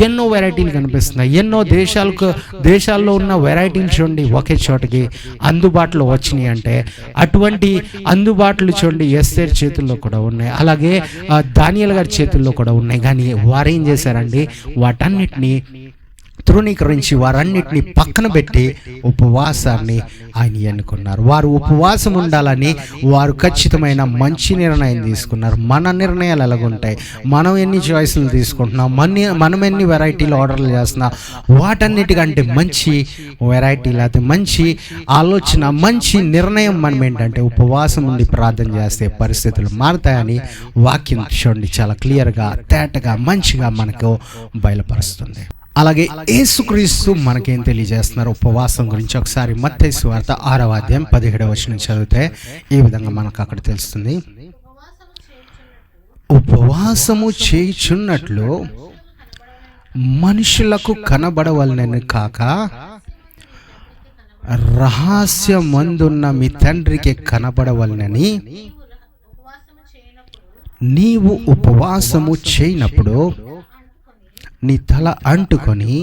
ఎన్నో వెరైటీలు కనిపిస్తున్నాయి. ఎన్నో దేశాల్లో ఉన్న వెరైటీలు చూడండి ఒకే చోటకి అందుబాటులో వచ్చినాయి. అంటే అటువంటి అందుబాటులు చూడండి ఎస్తేరు చేతుల్లో కూడా ఉన్నాయి, అలాగే దానియేలు గారి చేతుల్లో కూడా ఉన్నాయి. కానీ వారు ఏం చేశారండి? వాటన్నిటినీ తృణీకరించి వారన్నిటిని పక్కన పెట్టి ఉపవాసాన్ని ఆయన ఎన్నుకున్నారు. వారు ఉపవాసం ఉండాలని వారు ఖచ్చితమైన మంచి నిర్ణయం తీసుకున్నారు. మన నిర్ణయాలు ఎలాగుంటాయి? మనం ఎన్ని చాయిస్లు తీసుకుంటున్నాం? మనం ఎన్ని వెరైటీలు ఆర్డర్లు చేస్తున్నాం? వాటన్నిటికంటే మంచి వెరైటీ లేకపోతే మంచి ఆలోచన, మంచి నిర్ణయం మనం ఏంటంటే ఉపవాసం ఉండి ప్రార్థన చేస్తే పరిస్థితులు మారుతాయని వాక్యం చూడండి చాలా క్లియర్గా, తేటగా, మంచిగా మనకు బయలుపరుస్తుంది. అలాగే యేసుక్రీస్తు మనకేం తెలియజేస్తున్నారు ఉపవాసం గురించి? ఒకసారి మత్తయి సువార్త 6వ అధ్యాయం 17వ వచనం చదివితే ఈ విధంగా మనకు అక్కడ తెలుస్తుంది. ఉపవాసము చేయుచున్నట్లు మనుషులకు కనబడవలనని కాక రహస్యమందున్న మీ తండ్రికి కనబడవలనని నీవు ఉపవాసము చేయనప్పుడు నీ తల అంటుకొని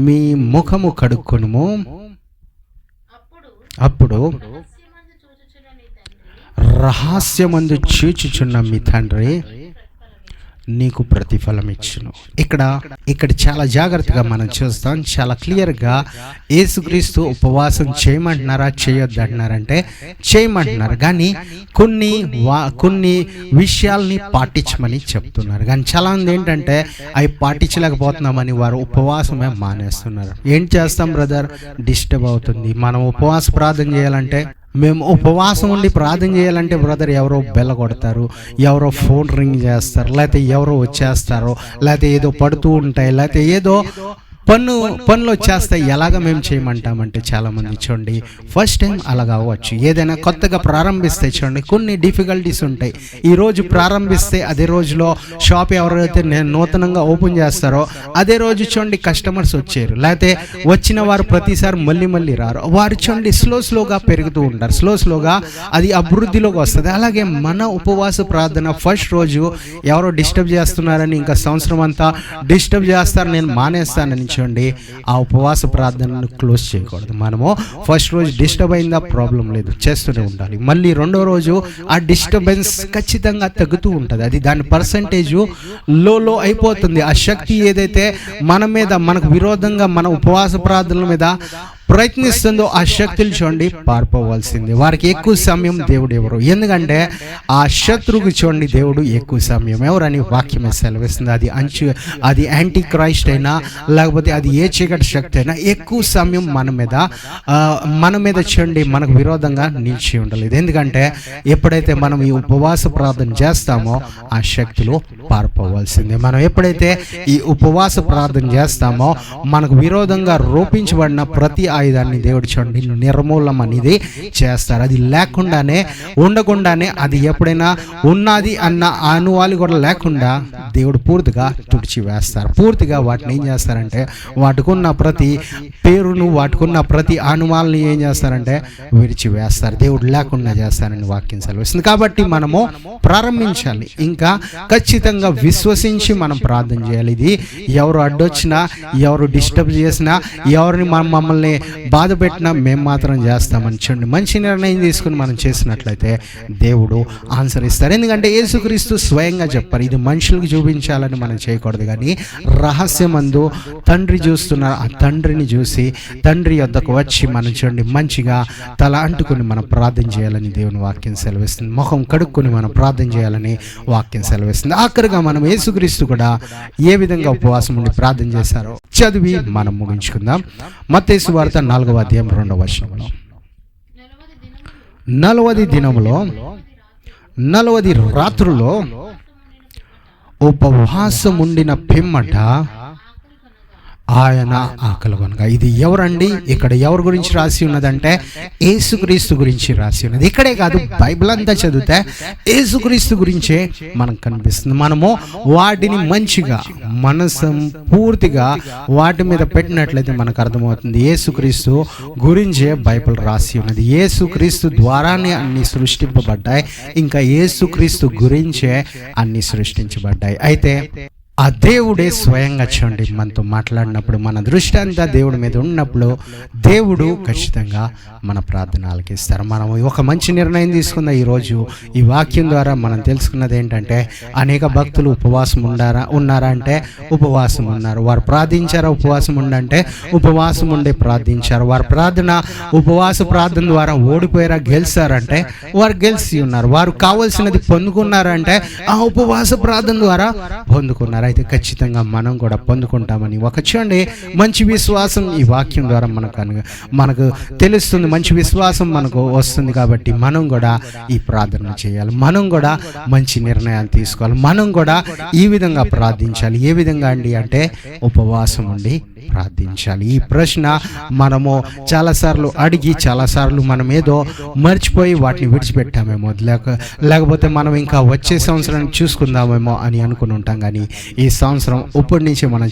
మీ ముఖము కడుక్కొనుము, అప్పుడు రహస్యమందు చూచుచున్న మీ తండ్రి నీకు ప్రతిఫలం ఇచ్చును. ఇక్కడ చాలా జాగ్రత్తగా మనం చూస్తాం. చాలా క్లియర్గా యేసుక్రీస్తు ఉపవాసం చేయమంటున్నారా, చేయొద్దు అంటున్నారంటే చేయమంటున్నారు. కానీ కొన్ని విషయాల్ని పాటించమని చెప్తున్నారు. కానీ చాలా మంది ఏంటంటే అవి పాటించలేకపోతున్నామని వారు ఉపవాసమే మానేస్తున్నారు. ఏం చేస్తాం బ్రదర్? డిస్టర్బ్ అవుతుంది. మనం ఉపవాస ప్రార్థన చేయాలంటే, మేము ఉపవాసం ఉండి ప్రార్థన చేయాలంటే బ్రదర్ ఎవరో బెల్ల కొడతారు, ఎవరో ఫోన్ రింగ్ చేస్తారు, లేకపోతే ఎవరో వచ్చేస్తారు, లేకపోతే ఏదో పడుతూ ఉంటాయి, లేకపోతే ఏదో పనులు వచ్చేస్తాయి. ఎలాగ మేము చేయమంటామంటే చాలామంది చూడండి ఫస్ట్ టైం అలాగ అవ్వచ్చు. ఏదైనా కొత్తగా ప్రారంభిస్తే చూడండి కొన్ని డిఫికల్టీస్ ఉంటాయి. ఈరోజు ప్రారంభిస్తే అదే రోజులో షాప్ ఎవరైతే నూతనంగా ఓపెన్ చేస్తారో అదే రోజు చూడండి కస్టమర్స్ వచ్చారు, లేకపోతే వచ్చిన వారు ప్రతిసారి మళ్ళీ రారు. వారు చూడండి స్లోగా పెరుగుతూ ఉంటారు. స్లోగా అది అభివృద్ధిలోకి వస్తుంది. అలాగే మన ఉపవాస ప్రార్థన ఫస్ట్ రోజు ఎవరో డిస్టర్బ్ చేస్తున్నారని ఇంకా సంవత్సరం అంతా డిస్టర్బ్ చేస్తారు నేను మానేస్తానని చూడండి ఆ ఉపవాస ప్రార్థనను క్లోజ్ చేయకూడదు. మనము ఫస్ట్ రోజు డిస్టర్బ్ అయిందా, ప్రాబ్లం లేదు, చేస్తూనే ఉండాలి. మళ్ళీ రెండో రోజు ఆ డిస్టర్బెన్స్ ఖచ్చితంగా తగ్గుతూ ఉంటుంది. అది దాని పర్సంటేజ్ లో అయిపోతుంది. ఆ శక్తి ఏదైతే మనకు విరోధంగా మన ఉపవాస ప్రార్థనల మీద ప్రయత్నిస్తుందో ఆ శక్తులు చూడండి పారిపోవాల్సింది. వారికి ఎక్కువ సమయం దేవుడు ఎవరు? ఎందుకంటే ఆ శత్రువుకి చూడండి దేవుడు ఎక్కువ సమయం ఎవరని వాక్యమే సెలవిస్తుంది. అది యాంటీ క్రైస్ట్ అయినా లేకపోతే అది ఏ చీకటి శక్తి అయినా ఎక్కువ సమయం మన మీద చూడండి మనకు విరోధంగా నిలిచి ఉండలేదు. ఎందుకంటే ఎప్పుడైతే మనం ఈ ఉపవాస ప్రార్థన చేస్తామో ఆ శక్తులు పారిపోవాల్సిందే. మనం ఎప్పుడైతే ఈ ఉపవాస ప్రార్థన చేస్తామో మనకు విరోధంగా రూపించబడిన ప్రతి ఆయుధాన్ని దేవుడు చూడండి నిర్మూలం అనేది చేస్తారు. అది ఉండకుండానే అది ఎప్పుడైనా ఉన్నది అన్న అనువాలు కూడా లేకుండా దేవుడు పూర్తిగా తుడిచి వేస్తారు. పూర్తిగా వాటిని ఏం చేస్తారంటే వాటికున్న ప్రతి పేరును వాటికున్న ప్రతి అనుమాలని ఏం చేస్తారంటే విడిచి వేస్తారు. దేవుడు లేకుండా చేస్తారని వాక్యం సెలవిస్తుంది. కాబట్టి మనము ప్రారంభించాలి. ఇంకా ఖచ్చితంగా విశ్వసించి మనం ప్రార్థన చేయాలి. ఇది ఎవరు అడ్డొచ్చినా, ఎవరు డిస్టర్బ్ చేసినా, ఎవరిని మమ్మల్ని బాధ పెట్టినా మేము మాత్రం చేస్తామని చూడండి, మంచి నిర్ణయం తీసుకుని మనం చేసినట్లయితే దేవుడు ఆన్సర్ ఇస్తారు. ఎందుకంటే యేసుక్రీస్తు స్వయంగా చెప్పారు, ఇది మనుషులకు చూపించాలని మనం చేయకూడదు, కానీ రహస్యమందు తండ్రి చూస్తున్నారు, ఆ తండ్రిని చూసి తండ్రి యొద్దకు వచ్చి మనం చూడండి మంచిగా తల అంటుకుని మనం ప్రార్థన చేయాలని దేవుని వాక్యం సెలవిస్తుంది. ముఖం కడుక్కొని మనం ప్రార్థన చేయాలని వాక్యం సెలవిస్తుంది. ఆఖరిగా మనం యేసుక్రీస్తు కూడా ఏ విధంగా ఉపవాసం ఉండి ప్రార్థన చేశారో చదివి మనం ముగించుకుందాం. మత్తయి సువార్త 4వ అధ్యాయం 2వ వచనంలో, 40 దినములో 40 రాత్రుల్లో ఉపవాసం ఉండిన పిమ్మట ఆయన ఆకలి కొనగా. ఇది ఎవరండి? ఇక్కడ ఎవరి గురించి రాసి ఉన్నదంటే యేసుక్రీస్తు గురించి రాసి ఉన్నది. ఇక్కడే కాదు, బైబిల్ అంతా చదివితే యేసుక్రీస్తు గురించే మనకు కనిపిస్తుంది. మనము వాటిని మంచిగా మనసు పూర్తిగా వాటి మీద పెట్టినట్లయితే మనకు అర్థమవుతుంది యేసుక్రీస్తు గురించే బైబిల్ రాసి ఉన్నది. యేసుక్రీస్తు ద్వారానే అన్ని సృష్టింపబడ్డాయి, ఇంకా యేసుక్రీస్తు గురించే అన్ని సృష్టించబడ్డాయి. అయితే ఆ దేవుడే స్వయంగా చూడండి మనతో మాట్లాడినప్పుడు, మన దృష్టి అంతా దేవుడి మీద ఉన్నప్పుడు దేవుడు ఖచ్చితంగా మన ప్రార్థన ఆలకిస్తారు. మనం ఒక మంచి నిర్ణయం తీసుకుందాం. ఈరోజు ఈ వాక్యం ద్వారా మనం తెలుసుకున్నది ఏంటంటే, అనేక భక్తులు ఉపవాసం ఉన్నారా అంటే ఉపవాసం ఉన్నారు. వారు ప్రార్థించారా? ఉపవాసం ఉండంటే ఉపవాసం ఉండే ప్రార్థించారు. వారు ఉపవాస ప్రార్థన ద్వారా ఓడిపోయారా? గెలిచారంటే వారు గెలిచి ఉన్నారు. వారు కావాల్సినది పొందుకున్నారంటే ఆ ఉపవాస ప్రార్థన ద్వారా పొందుకున్నారు. అయితే ఖచ్చితంగా మనం కూడా పొందుకుంటామని చూడండి మంచి విశ్వాసం ఈ వాక్యం ద్వారా మనకు తెలుస్తుంది. మంచి విశ్వాసం మనకు వస్తుంది కాబట్టి మనం కూడా ఈ ప్రార్థన చేయాలి. మనం కూడా మంచి నిర్ణయాలు తీసుకోవాలి. మనం కూడా ఈ విధంగా ప్రార్థించాలి. ఏ విధంగా అండి అంటే ఉపవాసం ఉండి ప్రార్థించాలి. ఈ ప్రశ్న మనము చాలాసార్లు అడిగి చాలాసార్లు మనం ఏదో మర్చిపోయి వాటిని విడిచిపెట్టామేమో, లేకపోతే మనం ఇంకా వచ్చే సంవత్సరం చూసుకుందామేమో అని అనుకుని ఉంటాం. కానీ ఈ సంవత్సరం ఇప్పటి నుంచి మనం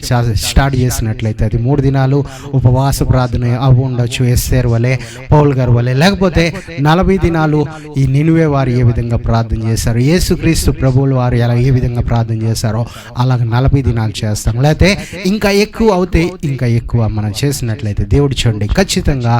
స్టార్ట్ చేసినట్లయితే అది 3 దినాలు ఉపవాస ప్రార్థన అవి ఉండొచ్చు, ఎస్తేర్ వలె, పౌల్ గారు వలె, లేకపోతే 40 దినాలు ఈ నినివే వారు ఏ విధంగా ప్రార్థన చేశారు, యేసుక్రీస్తు ప్రభువుల వారు ఎలా ఏ విధంగా ప్రార్థన చేశారో అలాగ 40 దినాలు చేస్తాం. లేకపోతే ఇంకా ఎక్కువ అవుతే ఇంకా ఎక్కువ మనం చేసినట్లయితే దేవుడు చూడండి ఖచ్చితంగా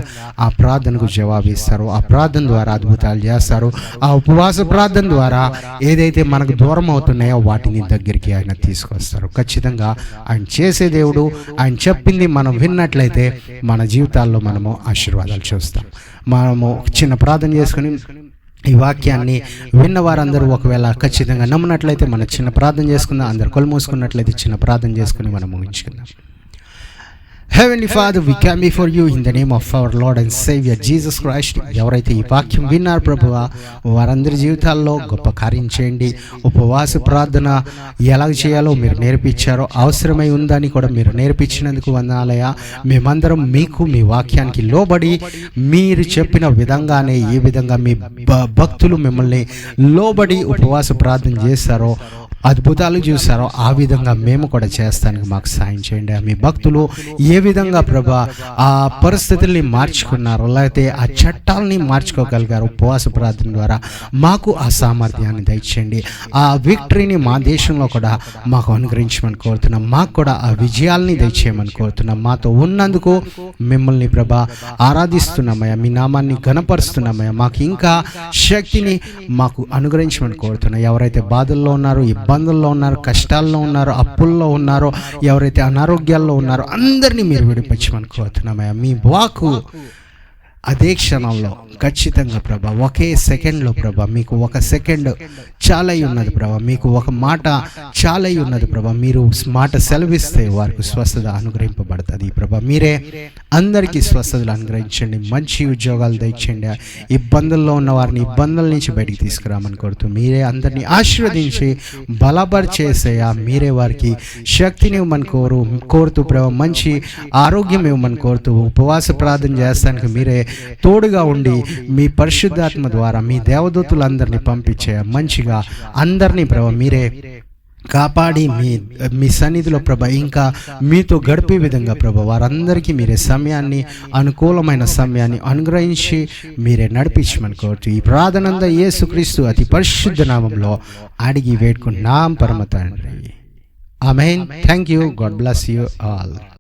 ఆ ప్రార్థనకు జవాబు ఇస్తారు. ఆ ప్రార్థన ద్వారా అద్భుతాలు చేస్తారు. ఆ ఉపవాస ప్రార్థన ద్వారా ఏదైతే మనకు దూరం అవుతున్నాయో వాటిని దగ్గరికి ఆయన తీసుకొస్తారు. ఖచ్చితంగా ఆయన చేసే దేవుడు. ఆయన చెప్పింది మనం విన్నట్లయితే మన జీవితాల్లో మనము ఆశీర్వాదాలు చూస్తాం. మనము చిన్న ప్రార్థన చేసుకుని ఈ వాక్యాన్ని విన్న వారందరూ ఒకవేళ ఖచ్చితంగా నమ్మినట్లయితే మనం చిన్న ప్రార్థన చేసుకుందాం. అందరు కళ్ళు మూసుకున్నట్లయితే చిన్న ప్రార్థన చేసుకుని మనం ముగించుకుందాం. Heavenly Father, we come before you in the name of our Lord and Savior Jesus Christ. ఎవరైతే ఈ వాక్యం విన్నారు ప్రభువా, వారందరి జీవితాల్లో గొప్ప కార్యం చేయండి. ఉపవాస ప్రార్థన ఎలా చేయాలో మీరు నేర్పించారో, అవసరమై ఉందని కూడా మీరు నేర్పించినందుకు వందనాలయ్యా. మేమందరం మీకు మీ వాక్యానికి లోబడి మీరు చెప్పిన విధంగానే ఏ విధంగా మీ భక్తులు మిమ్మల్ని లోబడి ఉపవాస ప్రార్థన చేస్తారో, అద్భుతాలు చూసారో ఆ విధంగా మేము కూడా చేస్తానికి మాకు సాయం చేయండి. మీ భక్తులు ఏ విధంగా ప్రభా ఆ పరిస్థితుల్ని మార్చుకున్నారో, లేకపోతే ఆ చట్టాలని మార్చుకోగలిగారు ఉపవాస ప్రార్థన ద్వారా మాకు ఆ సామర్థ్యాన్ని దయచేయండి. ఆ విక్టరీని మా దేశంలో కూడా మాకు అనుగ్రహించమని కోరుతున్నాం. మాకు కూడా ఆ విజయాల్ని దయచేయమని కోరుతున్నాం. మాతో ఉన్నందుకు మిమ్మల్ని ప్రభా ఆరాధిస్తున్నామయ్యా, మీ నామాన్ని ఘనపరుస్తున్నామయ్యా. మాకు ఇంకా శక్తిని మాకు అనుగ్రహించమని కోరుతున్నాం. ఎవరైతే బాధల్లో ఉన్నారో, ఇబ్బందుల్లో ఉన్నారు, కష్టాల్లో ఉన్నారు, అప్పుల్లో ఉన్నారో, ఎవరైతే అనారోగ్యాల్లో ఉన్నారో అందరినీ మీరు విడిపించమని కోరుతున్నామయ్యా. మీ వాక్కు అదే క్షణంలో ఖచ్చితంగా ప్రభా, ఒకే సెకండ్లో ప్రభా, మీకు ఒక సెకండ్ చాలా ఉన్నది ప్రభా, మీకు ఒక మాట చాలా ఉన్నది ప్రభా. మీరు మాట సెలవిస్తే వారికి స్వస్థత అనుగ్రహింపబడుతుంది ప్రభా. మీరే అందరికీ స్వస్థతలు అనుగ్రహించండి, మంచి ఉద్యోగాలు దయచేయండి. ఇబ్బందుల్లో ఉన్న వారిని ఇబ్బందుల నుంచి బయటికి తీసుకురామని కోరుతూ మీరే అందరినీ ఆశీర్వదించి బలపరిచేసేయా. మీరే వారికి శక్తిని ఇవ్వమని కోరుతూ ప్రభా, మంచి ఆరోగ్యం ఇవ్వమని కోరుతూ ఉపవాస ప్రార్థన చేస్తానికి మీరే తోడుగా ఉండి మీ పరిశుద్ధాత్మ ద్వారా మీ దేవదూతులందరినీ పంపించే మంచిగా అందరినీ ప్రభా మీరే కాపాడి మీ సన్నిధిలో ప్రభ ఇంకా మీతో గడిపే విధంగా ప్రభ వారందరికీ మీరే సమయాన్ని, అనుకూలమైన సమయాన్ని అనుగ్రహించి మీరే నడిపించమని కోరుతూ ఈ ప్రార్థనంతా యేసుక్రీస్తు అతి పరిశుద్ధ నామంలో అడిగి వేడుకుంటున్నాం పరమ తండ్రి. Amen. Thank you. God bless you all.